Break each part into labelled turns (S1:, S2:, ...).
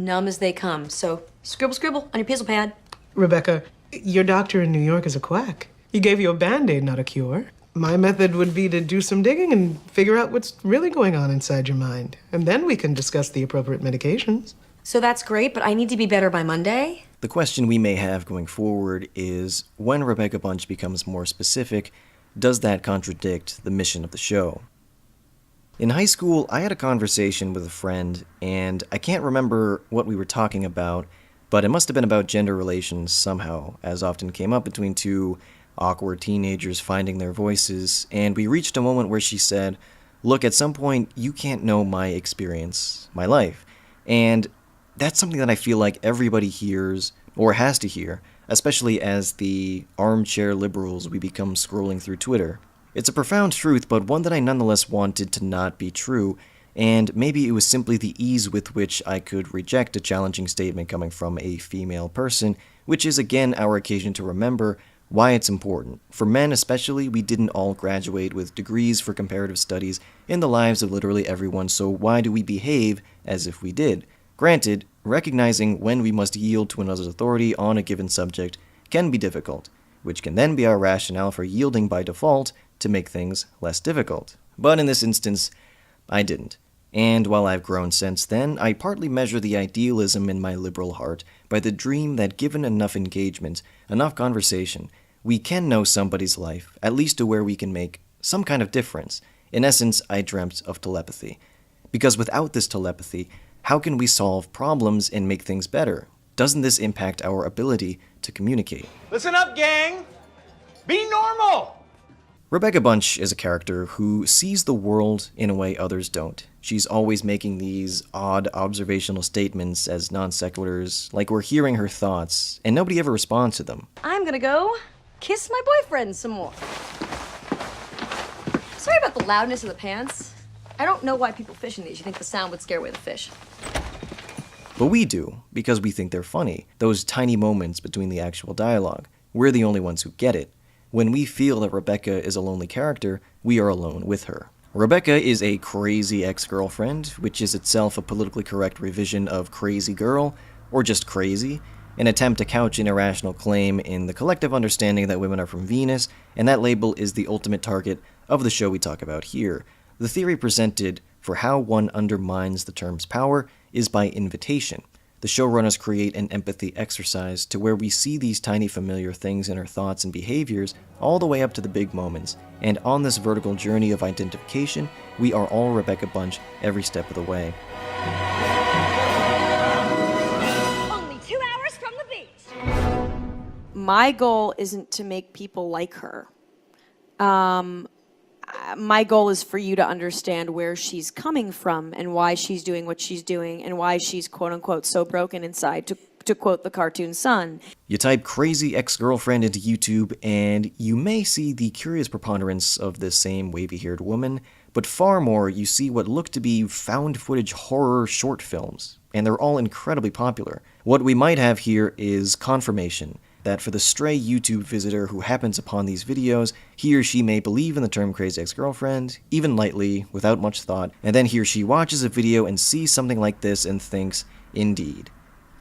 S1: numb as they come. So scribble, scribble on your pencil pad.
S2: Rebecca, your doctor in New York is a quack. He gave you a Band-Aid, not a cure. My method would be to do some digging and figure out what's really going on inside your mind. And then we can discuss the appropriate medications.
S1: So that's great, but I need to be better by Monday?
S3: The question we may have going forward is, when Rebecca Bunch becomes more specific, does that contradict the mission of the show? In high school, I had a conversation with a friend, and I can't remember what we were talking about, but it must have been about gender relations somehow, as often came up between two awkward teenagers finding their voices, and we reached a moment where she said, "Look, at some point, you can't know my experience, my life." And that's something that I feel like everybody hears, or has to hear, especially as the armchair liberals we become scrolling through Twitter. It's a profound truth, but one that I nonetheless wanted to not be true, and maybe it was simply the ease with which I could reject a challenging statement coming from a female person, which is again our occasion to remember why it's important. For men especially, we didn't all graduate with degrees for comparative studies in the lives of literally everyone, so why do we behave as if we did? Granted, recognizing when we must yield to another's authority on a given subject can be difficult, which can then be our rationale for yielding by default to make things less difficult. But in this instance, I didn't. And while I've grown since then, I partly measure the idealism in my liberal heart by the dream that given enough engagement, enough conversation, we can know somebody's life, at least to where we can make some kind of difference. In essence, I dreamt of telepathy. Because without this telepathy, how can we solve problems and make things better? Doesn't this impact our ability to communicate?
S4: Listen up, gang! Be normal!
S3: Rebecca Bunch is a character who sees the world in a way others don't. She's always making these odd observational statements as non sequiturs, like we're hearing her thoughts, and nobody ever responds to them.
S1: I'm gonna go kiss my boyfriend some more. Sorry about the loudness of the pants. I don't know why people fish in these. You think the sound would scare away the fish.
S3: But we do, because we think they're funny, those tiny moments between the actual dialogue. We're the only ones who get it. When we feel that Rebecca is a lonely character, we are alone with her. Rebecca is a crazy ex-girlfriend, which is itself a politically correct revision of crazy girl, or just crazy, an attempt to couch an irrational claim in the collective understanding that women are from Venus, and that label is the ultimate target of the show we talk about here. The theory presented for how one undermines the term's power is by invitation. The showrunners create an empathy exercise to where we see these tiny familiar things in our thoughts and behaviors all the way up to the big moments, and on this vertical journey of identification, we are all Rebecca Bunch every step of the way.
S1: Only 2 hours from the beach.
S5: My goal isn't to make people like her. My goal is for you to understand where she's coming from and why she's doing what she's doing and why she's quote-unquote so broken inside, to quote the cartoon Sun.
S3: You type crazy ex-girlfriend into YouTube and you may see the curious preponderance of this same wavy-haired woman, but far more you see what look to be found footage horror short films, and they're all incredibly popular. What we might have here is confirmation that for the stray YouTube visitor who happens upon these videos, he or she may believe in the term crazy ex-girlfriend, even lightly, without much thought, and then he or she watches a video and sees something like this and thinks, indeed.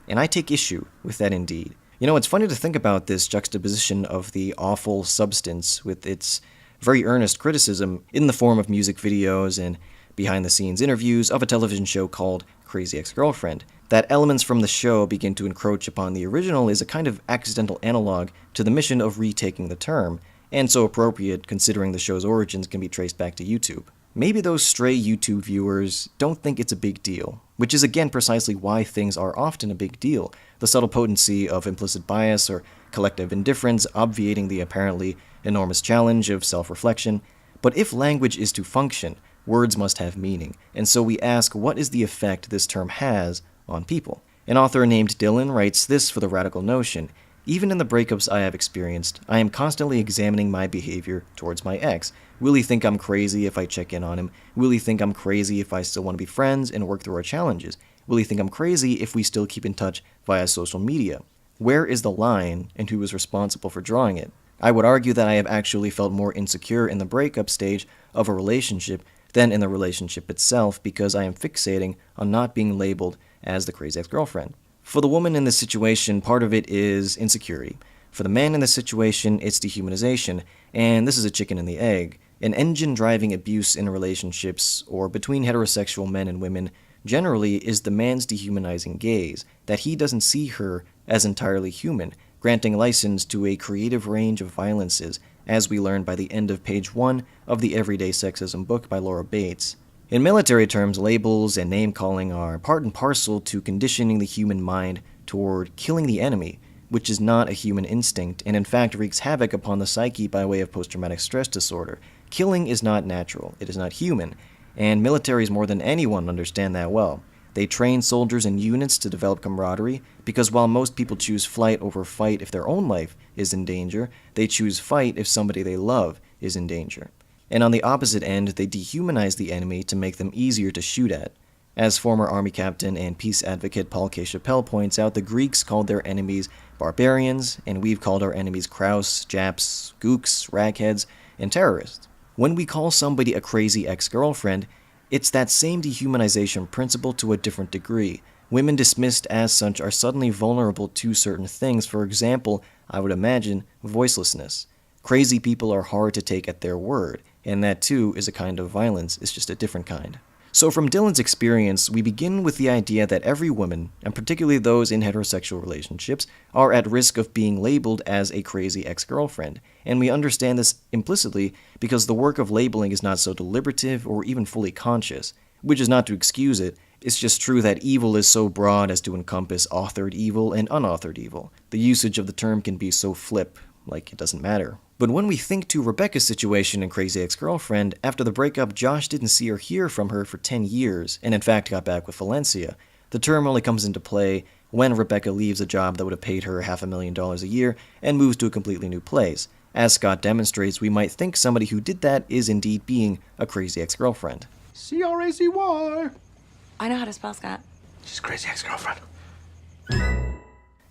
S3: And I take issue with that indeed. You know, it's funny to think about this juxtaposition of the awful substance with its very earnest criticism in the form of music videos and behind-the-scenes interviews of a television show called Crazy Ex-Girlfriend. That elements from the show begin to encroach upon the original is a kind of accidental analog to the mission of retaking the term, and so appropriate considering the show's origins can be traced back to YouTube. Maybe those stray YouTube viewers don't think it's a big deal, which is again precisely why things are often a big deal, the subtle potency of implicit bias or collective indifference obviating the apparently enormous challenge of self-reflection. But if language is to function, words must have meaning, and so we ask what is the effect this term has on people. An author named Dylan writes this for the radical notion: even in the breakups I have experienced, I am constantly examining my behavior towards my ex. Will he think I'm crazy if I check in on him? Will he think I'm crazy if I still want to be friends and work through our challenges? Will he think I'm crazy if we still keep in touch via social media? Where is the line, and who is responsible for drawing it? I would argue that I have actually felt more insecure in the breakup stage of a relationship than in the relationship itself because I am fixating on not being labeled as the crazy ex-girlfriend. For the woman in this situation, part of it is insecurity. For the man in this situation, it's dehumanization, and this is a chicken and the egg. An engine driving abuse in relationships, or between heterosexual men and women, generally is the man's dehumanizing gaze, that he doesn't see her as entirely human, granting license to a creative range of violences, as we learn by the end of page 1 of the Everyday Sexism book by Laura Bates. In military terms, labels and name-calling are part and parcel to conditioning the human mind toward killing the enemy, which is not a human instinct, and in fact wreaks havoc upon the psyche by way of post-traumatic stress disorder. Killing is not natural, it is not human, and militaries more than anyone understand that well. They train soldiers and units to develop camaraderie, because while most people choose flight over fight if their own life is in danger, they choose fight if somebody they love is in danger. And on the opposite end, they dehumanize the enemy to make them easier to shoot at. As former Army captain and peace advocate Paul K. Chappelle points out, the Greeks called their enemies barbarians, and we've called our enemies Kraus, Japs, gooks, ragheads, and terrorists. When we call somebody a crazy ex-girlfriend, it's that same dehumanization principle to a different degree. Women dismissed as such are suddenly vulnerable to certain things, for example, I would imagine, voicelessness. Crazy people are hard to take at their word, and that too is a kind of violence, it's just a different kind. So from Dylan's experience, we begin with the idea that every woman, and particularly those in heterosexual relationships, are at risk of being labeled as a crazy ex-girlfriend. And we understand this implicitly because the work of labeling is not so deliberative or even fully conscious, which is not to excuse it. It's just true that evil is so broad as to encompass authored evil and unauthored evil. The usage of the term can be so flip, like it doesn't matter. But when we think to Rebecca's situation in Crazy Ex-Girlfriend, after the breakup, Josh didn't see or hear from her for 10 years, and in fact got back with Valencia. The term only comes into play when Rebecca leaves a job that would have paid her $500,000 a year and moves to a completely new place. As Scott demonstrates, we might think somebody who did that is indeed being a crazy ex-girlfriend.
S4: C-R-A-Z-Y.
S1: I know how to spell, Scott.
S4: She's a crazy ex-girlfriend.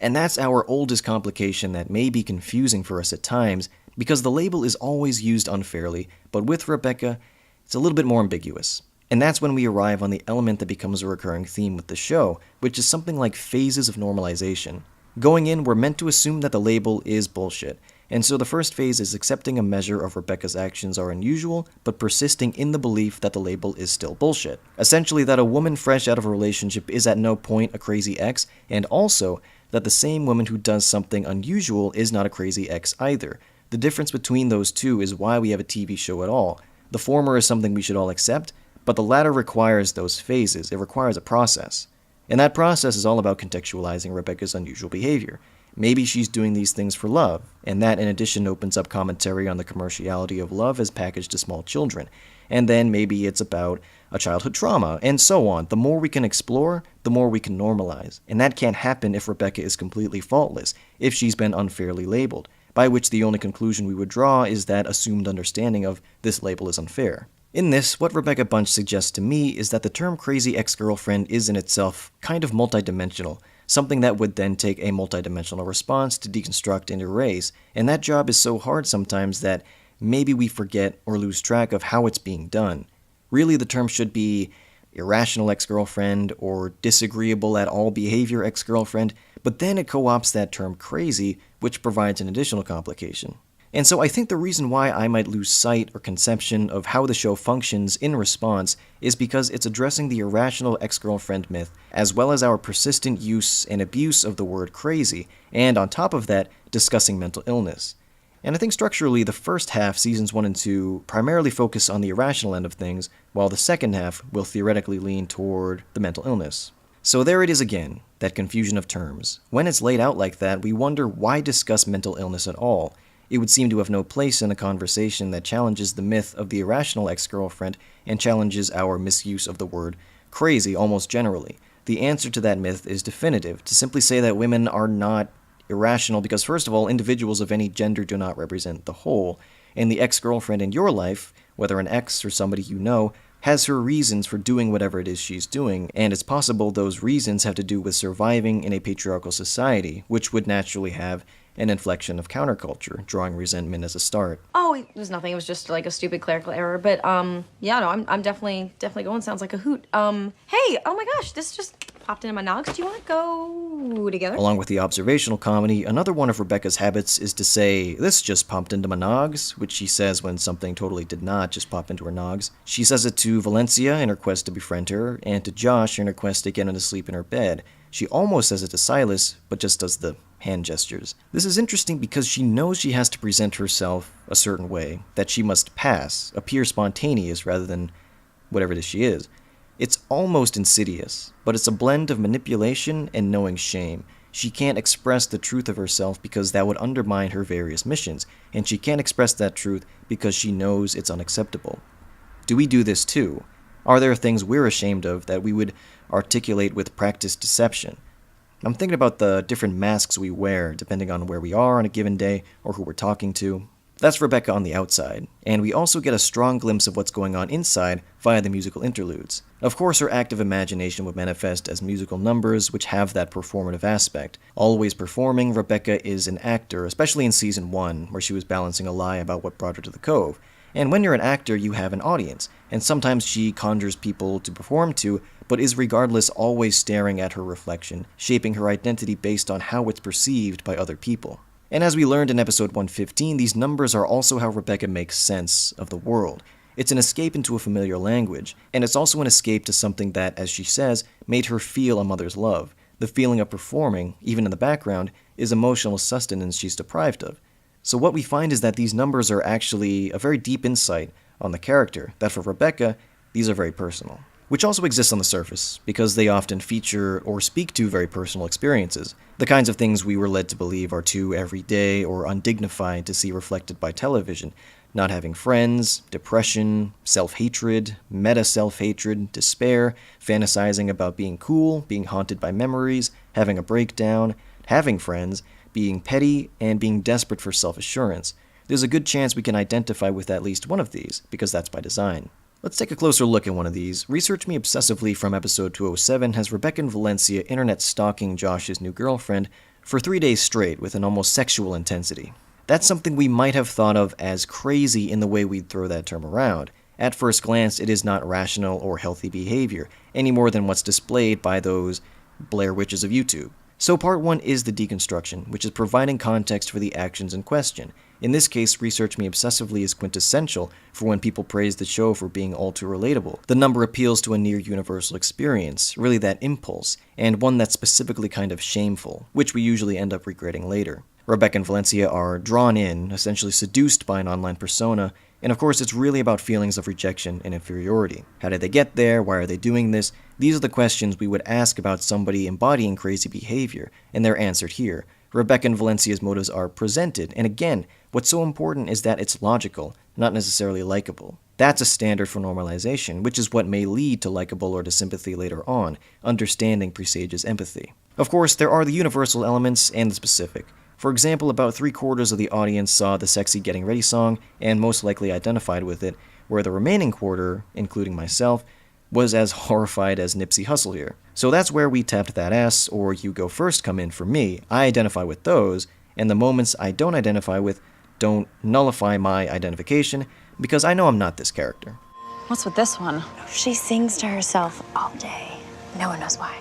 S3: And that's our oldest complication that may be confusing for us at times, because the label is always used unfairly, but with Rebecca, it's a little bit more ambiguous. And that's when we arrive on the element that becomes a recurring theme with the show, which is something like phases of normalization. Going in, we're meant to assume that the label is bullshit, and so the first phase is accepting a measure of Rebecca's actions are unusual, but persisting in the belief that the label is still bullshit. Essentially that a woman fresh out of a relationship is at no point a crazy ex, and also that the same woman who does something unusual is not a crazy ex either. The difference between those two is why we have a TV show at all. The former is something we should all accept, but the latter requires those phases. It requires a process. And that process is all about contextualizing Rebecca's unusual behavior. Maybe she's doing these things for love, and that in addition opens up commentary on the commerciality of love as packaged to small children. And then maybe it's about a childhood trauma, and so on. The more we can explore, the more we can normalize. And that can't happen if Rebecca is completely faultless, if she's been unfairly labeled, by which the only conclusion we would draw is that assumed understanding of this label is unfair. In this, what Rebecca Bunch suggests to me is that the term crazy ex-girlfriend is in itself kind of multidimensional, something that would then take a multidimensional response to deconstruct and erase, and that job is so hard sometimes that maybe we forget or lose track of how it's being done. Really, the term should be irrational ex-girlfriend or disagreeable at all behavior ex-girlfriend, but then it co-opts that term crazy, which provides an additional complication. And so I think the reason why I might lose sight or conception of how the show functions in response is because it's addressing the irrational ex-girlfriend myth, as well as our persistent use and abuse of the word crazy, and on top of that, discussing mental illness. And I think structurally the first half, seasons 1 and 2, primarily focus on the irrational end of things, while the second half will theoretically lean toward the mental illness. So there it is again, that confusion of terms. When it's laid out like that, we wonder why discuss mental illness at all. It would seem to have no place in a conversation that challenges the myth of the irrational ex-girlfriend and challenges our misuse of the word crazy almost generally. The answer to that myth is definitive, to simply say that women are not irrational because, first of all, individuals of any gender do not represent the whole, and the ex-girlfriend in your life, whether an ex or somebody you know, has her reasons for doing whatever it is she's doing, and it's possible those reasons have to do with surviving in a patriarchal society, which would naturally have an inflection of counterculture, drawing resentment as a start.
S1: Oh, it was nothing. It was just like a stupid clerical error. But yeah, no, I'm definitely going. Sounds like a hoot. Hey, oh my gosh, this just popped into my nogs. Do you want to go together?
S3: Along with the observational comedy, another one of Rebecca's habits is to say, "This just popped into my nogs," which she says when something totally did not just pop into her nogs. She says it to Valencia in her quest to befriend her, and to Josh in her quest to get him to sleep in her bed. She almost says it to Silas, but just does the hand gestures. This is interesting because she knows she has to present herself a certain way, that she must pass, appear spontaneous rather than whatever it is she is. It's almost insidious, but it's a blend of manipulation and knowing shame. She can't express the truth of herself because that would undermine her various missions, and she can't express that truth because she knows it's unacceptable. Do we do this too? Are there things we're ashamed of that we would articulate with practiced deception? I'm thinking about the different masks we wear depending on where we are on a given day or who we're talking to. That's Rebecca on the outside, and we also get a strong glimpse of what's going on inside via the musical interludes. Of course, her active imagination would manifest as musical numbers which have that performative aspect. Always performing, Rebecca is an actor, especially in Season 1, where she was balancing a lie about what brought her to the Cove. And when you're an actor, you have an audience, and sometimes she conjures people to perform to, but is regardless always staring at her reflection, shaping her identity based on how it's perceived by other people. And as we learned in episode 115, these numbers are also how Rebecca makes sense of the world. It's an escape into a familiar language, and it's also an escape to something that, as she says, made her feel a mother's love. The feeling of performing, even in the background, is emotional sustenance she's deprived of. So what we find is that these numbers are actually a very deep insight on the character, that for Rebecca, these are very personal. Which also exists on the surface, because they often feature or speak to very personal experiences, the kinds of things we were led to believe are too everyday or undignified to see reflected by television. Not having friends, depression, self-hatred, meta-self-hatred, despair, fantasizing about being cool, being haunted by memories, having a breakdown, having friends, being petty, and being desperate for self-assurance. There's a good chance we can identify with at least one of these, because that's by design. Let's take a closer look at one of these. Research Me Obsessively from episode 207 has Rebecca and Valencia internet stalking Josh's new girlfriend for 3 days straight with an almost sexual intensity. That's something we might have thought of as crazy in the way we'd throw that term around. At first glance, it is not rational or healthy behavior, any more than what's displayed by those Blair Witches of YouTube. So part 1 is the deconstruction, which is providing context for the actions in question. In this case, Research Me Obsessively is quintessential for when people praise the show for being all too relatable. The number appeals to a near-universal experience, really that impulse, and one that's specifically kind of shameful, which we usually end up regretting later. Rebecca and Valencia are drawn in, essentially seduced by an online persona, and of course it's really about feelings of rejection and inferiority. How did they get there? Why are they doing this? These are the questions we would ask about somebody embodying crazy behavior, and they're answered here. Rebecca and Valencia's motives are presented, and again, what's so important is that it's logical, not necessarily likable. That's a standard for normalization, which is what may lead to likable or to sympathy later on. Understanding presages empathy. Of course, there are the universal elements and the specific. For example, about 3/4 of the audience saw the sexy Getting Ready song and most likely identified with it, where the remaining quarter, including myself, was as horrified as Nipsey Hussle here. So that's where We Tapped That Ass or You Go First come in for me. I identify with those, and the moments I don't identify with don't nullify my identification, because I know I'm not this character.
S6: What's with this one?
S7: She sings to herself all day. No one knows why.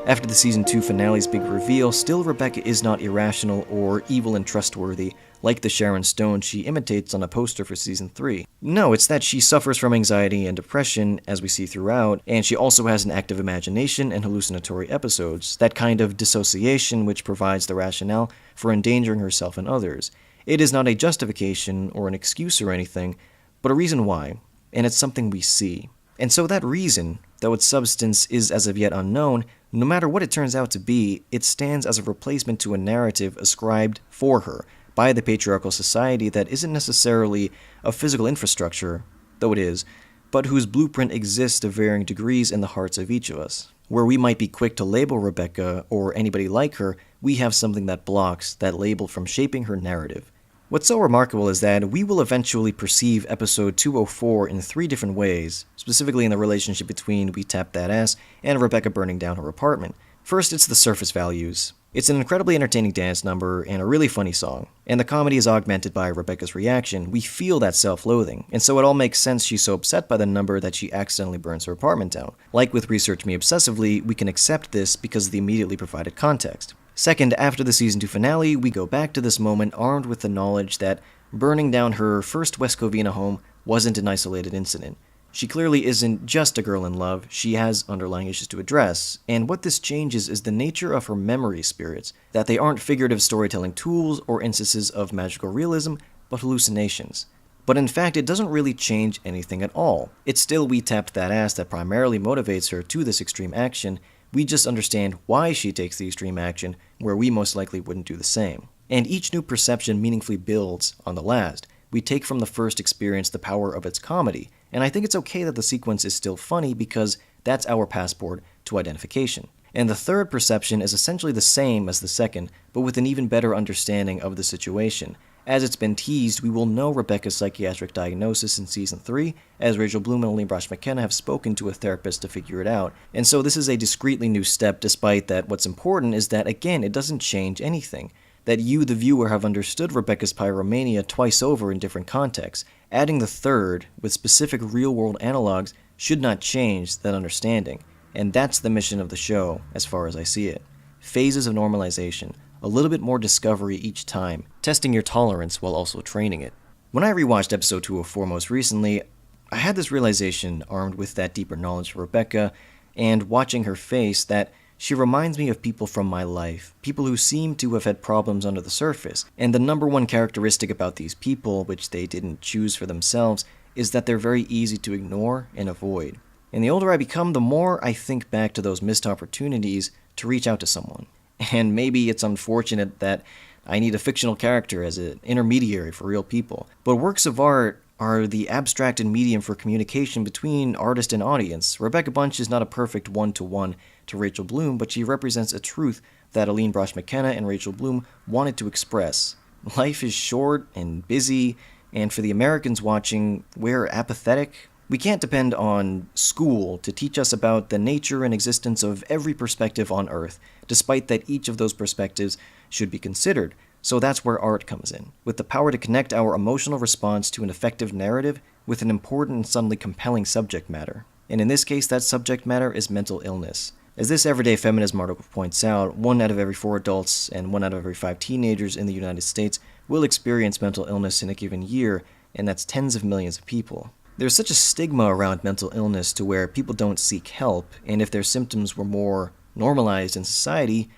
S3: After the Season 2 finale's big reveal, still Rebecca is not irrational or evil and trustworthy, like the Sharon Stone she imitates on a poster for Season 3. No, it's that she suffers from anxiety and depression, as we see throughout, and she also has an active imagination and hallucinatory episodes, that kind of dissociation which provides the rationale for endangering herself and others. It is not a justification or an excuse or anything, but a reason why, and it's something we see. And so that reason, though its substance is as of yet unknown, no matter what it turns out to be, it stands as a replacement to a narrative ascribed for her by the patriarchal society that isn't necessarily a physical infrastructure, though it is, but whose blueprint exists to varying degrees in the hearts of each of us. Where we might be quick to label Rebecca or anybody like her, we have something that blocks that label from shaping her narrative. What's so remarkable is that we will eventually perceive episode 204 in 3 different ways, specifically in the relationship between We Tapped That Ass and Rebecca burning down her apartment. First, it's the surface values. It's an incredibly entertaining dance number and a really funny song, and the comedy is augmented by Rebecca's reaction. We feel that self-loathing, and so it all makes sense she's so upset by the number that she accidentally burns her apartment down. Like with Research Me Obsessively, we can accept this because of the immediately provided context. Second, after the season 2 finale, we go back to this moment armed with the knowledge that burning down her first West Covina home wasn't an isolated incident. She clearly isn't just a girl in love, she has underlying issues to address, and what this changes is the nature of her memory spirits, that they aren't figurative storytelling tools or instances of magical realism, but hallucinations. But in fact, it doesn't really change anything at all. It's still We Tapped That Ass that primarily motivates her to this extreme action. We just understand why she takes the extreme action, where we most likely wouldn't do the same. And each new perception meaningfully builds on the last. We take from the first experience the power of its comedy, and I think it's okay that the sequence is still funny because that's our passport to identification. And the third perception is essentially the same as the second, but with an even better understanding of the situation. As it's been teased, we will know Rebecca's psychiatric diagnosis in Season 3, as Rachel Bloom and Aline Brosh McKenna have spoken to a therapist to figure it out. And so this is a discreetly new step, despite that what's important is that, again, it doesn't change anything. That you, the viewer, have understood Rebecca's pyromania twice over in different contexts. Adding the third, with specific real-world analogs, should not change that understanding. And that's the mission of the show, as far as I see it. Phases of normalization. A little bit more discovery each time, testing your tolerance while also training it. When I rewatched episode 204 most recently, I had this realization, armed with that deeper knowledge of Rebecca, and watching her face, that she reminds me of people from my life, people who seem to have had problems under the surface, and the number one characteristic about these people, which they didn't choose for themselves, is that they're very easy to ignore and avoid. And the older I become, the more I think back to those missed opportunities to reach out to someone. And maybe it's unfortunate that I need a fictional character as an intermediary for real people. But works of art are the abstracted medium for communication between artist and audience. Rebecca Bunch is not a perfect one-to-one to Rachel Bloom, but she represents a truth that Aline Brosh McKenna and Rachel Bloom wanted to express. Life is short and busy, and for the Americans watching, we're apathetic. We can't depend on school to teach us about the nature and existence of every perspective on Earth, despite that each of those perspectives should be considered. So that's where art comes in, with the power to connect our emotional response to an effective narrative with an important and suddenly compelling subject matter. And in this case, that subject matter is mental illness. As this Everyday Feminism article points out, 1 out of every 4 adults and 1 out of every 5 teenagers in the United States will experience mental illness in a given year, and that's tens of millions of people. There's such a stigma around mental illness to where people don't seek help, and if their symptoms were more normalized in society,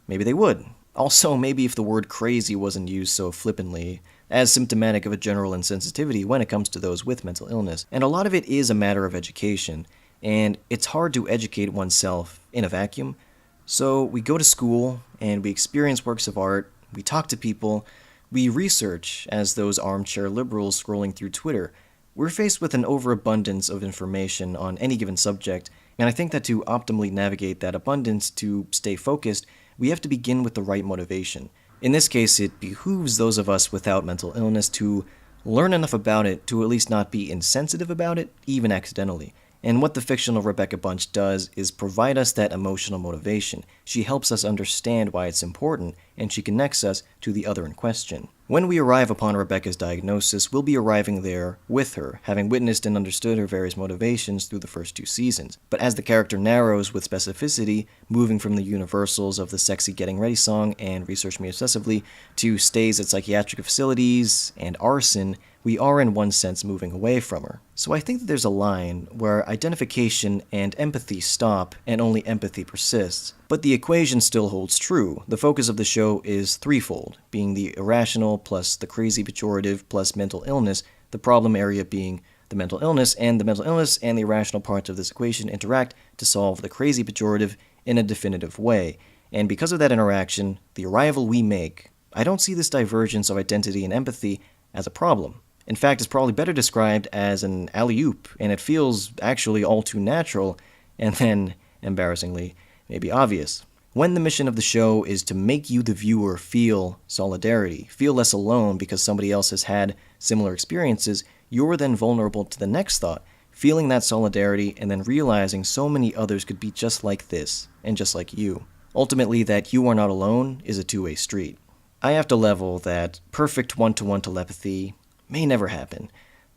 S3: maybe they would. Also, maybe if the word crazy wasn't used so flippantly, as symptomatic of a general insensitivity when it comes to those with mental illness. And a lot of it is a matter of education, and it's hard to educate oneself in a vacuum. So we go to school, and we experience works of art, we talk to people, we research as those armchair liberals scrolling through Twitter. We're faced with an overabundance of information on any given subject, and I think that to optimally navigate that abundance, to stay focused, we have to begin with the right motivation. In this case, it behooves those of us without mental illness to learn enough about it to at least not be insensitive about it, even accidentally. And what the fictional Rebecca Bunch does is provide us that emotional motivation. She helps us understand why it's important, and she connects us to the other in question. When we arrive upon Rebecca's diagnosis, we'll be arriving there with her, having witnessed and understood her various motivations through the first 2 seasons. But as the character narrows with specificity, moving from the universals of the sexy Getting Ready song and Research Me Obsessively to stays at psychiatric facilities and arson, we are in one sense moving away from her. So I think that there's a line where identification and empathy stop and only empathy persists. But the equation still holds true. The focus of the show is threefold, being the irrational plus the crazy pejorative plus mental illness, the problem area being the mental illness, and the mental illness and the irrational parts of this equation interact to solve the crazy pejorative in a definitive way. And because of that interaction, the arrival we make, I don't see this divergence of identity and empathy as a problem. In fact, it's probably better described as an alley-oop, and it feels actually all too natural, and then, embarrassingly, maybe obvious. When the mission of the show is to make you, the viewer, feel solidarity, feel less alone because somebody else has had similar experiences, you're then vulnerable to the next thought, feeling that solidarity and then realizing so many others could be just like this and just like you. Ultimately, that you are not alone is a two-way street. I have to level that perfect one-to-one telepathy may never happen,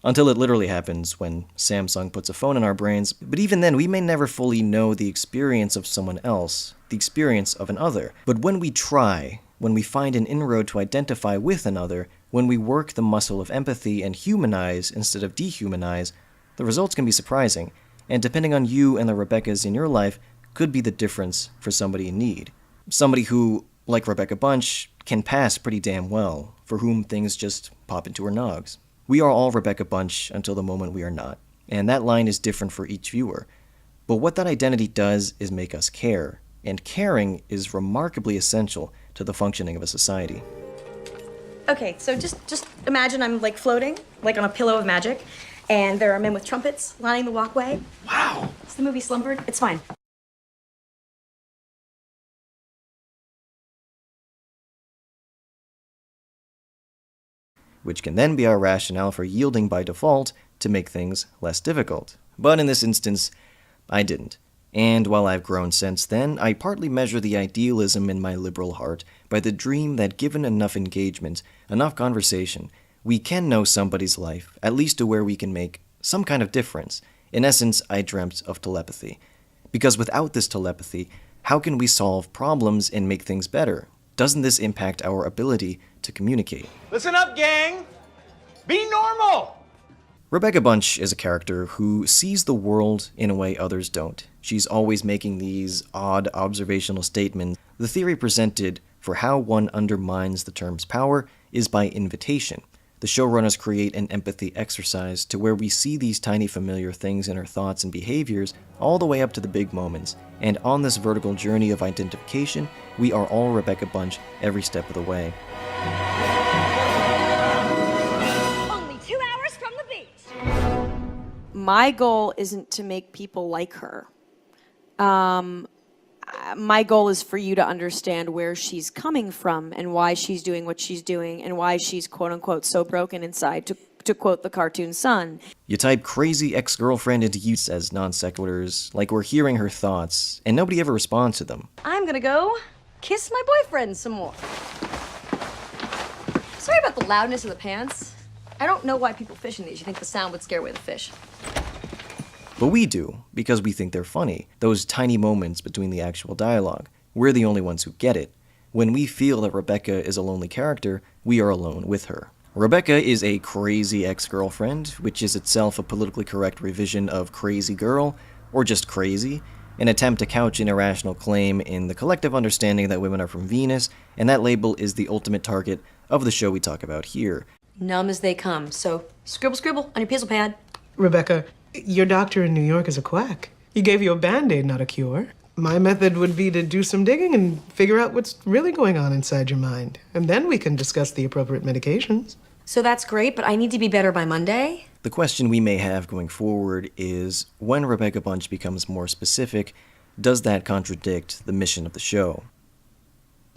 S3: until it literally happens when Samsung puts a phone in our brains, but even then we may never fully know the experience of someone else, the experience of an other. But when we try, when we find an inroad to identify with another, when we work the muscle of empathy and humanize instead of dehumanize, the results can be surprising, and depending on you and the Rebeccas in your life, could be the difference for somebody in need. Somebody who, like Rebecca Bunch, can pass pretty damn well, for whom things just pop into her nogs. We are all Rebecca Bunch until the moment we are not, and that line is different for each viewer. But what that identity does is make us care, and caring is remarkably essential to the functioning of a society.
S1: Okay, so just imagine I'm like floating, like on a pillow of magic, and there are men with trumpets lining the walkway.
S4: Wow.
S1: It's the movie Slumberg. It's fine.
S3: Which can then be our rationale for yielding by default to make things less difficult. But in this instance, I didn't. And while I've grown since then, I partly measure the idealism in my liberal heart by the dream that given enough engagement, enough conversation, we can know somebody's life, at least to where we can make some kind of difference. In essence, I dreamt of telepathy. Because without this telepathy, how can we solve problems and make things better? Doesn't this impact our ability to communicate?
S4: Listen up, gang. Be normal.
S3: Rebecca Bunch is a character who sees the world in a way others don't. She's always making these odd observational statements. The theory presented for how one undermines the term's power is by invitation. The showrunners create an empathy exercise to where we see these tiny familiar things in her thoughts and behaviors all the way up to the big moments. And on this vertical journey of identification, we are all Rebecca Bunch every step of the way.
S7: Only 2 hours from the beach.
S5: My goal isn't to make people like her. My goal is for you to understand where she's coming from and why she's doing what she's doing and why she's quote unquote so broken inside, to quote the cartoon Sun.
S3: You type crazy ex-girlfriend into use as non sequiturs, like we're hearing her thoughts, and nobody ever responds to them.
S1: I'm gonna go kiss my boyfriend some more. Sorry about the loudness of the pants. I don't know why people fish in these. You think the sound would scare away the fish.
S3: But we do, because we think they're funny, those tiny moments between the actual dialogue. We're the only ones who get it. When we feel that Rebecca is a lonely character, we are alone with her. Rebecca is a crazy ex-girlfriend, which is itself a politically correct revision of crazy girl, or just crazy, an attempt to couch an irrational claim in the collective understanding that women are from Venus, and that label is the ultimate target of the show we talk about here.
S1: Numb as they come, so scribble scribble on your pencil pad.
S2: Rebecca, your doctor in New York is a quack. He gave you a Band-Aid, not a cure. My method would be to do some digging and figure out what's really going on inside your mind. And then we can discuss the appropriate medications.
S1: So that's great, but I need to be better by Monday.
S3: The question we may have going forward is, when Rebecca Bunch becomes more specific, does that contradict the mission of the show?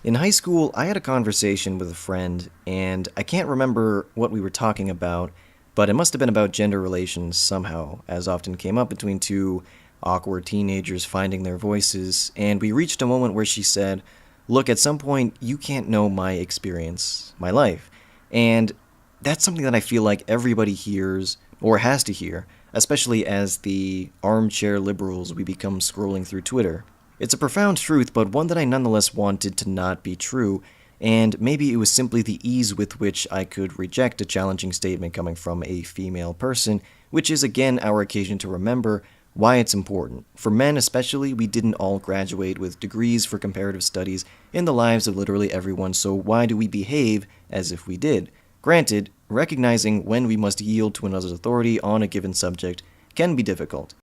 S3: In high school, I had a conversation with a friend, and I can't remember what we were talking about, but it must have been about gender relations somehow, as often came up between two awkward teenagers finding their voices, and we reached a moment where she said, look, at some point, you can't know my experience, my life. And that's something that I feel like everybody hears, or has to hear, especially as the armchair liberals we become scrolling through Twitter. It's a profound truth, but one that I nonetheless wanted to not be true, and maybe it was simply the ease with which I could reject a challenging statement coming from a female person, which is again our occasion to remember why it's important. For men especially, we didn't all graduate with degrees for comparative studies in the lives of literally everyone, so why do we behave as if we did? Granted, recognizing when we must yield to another's authority on a given subject can be difficult.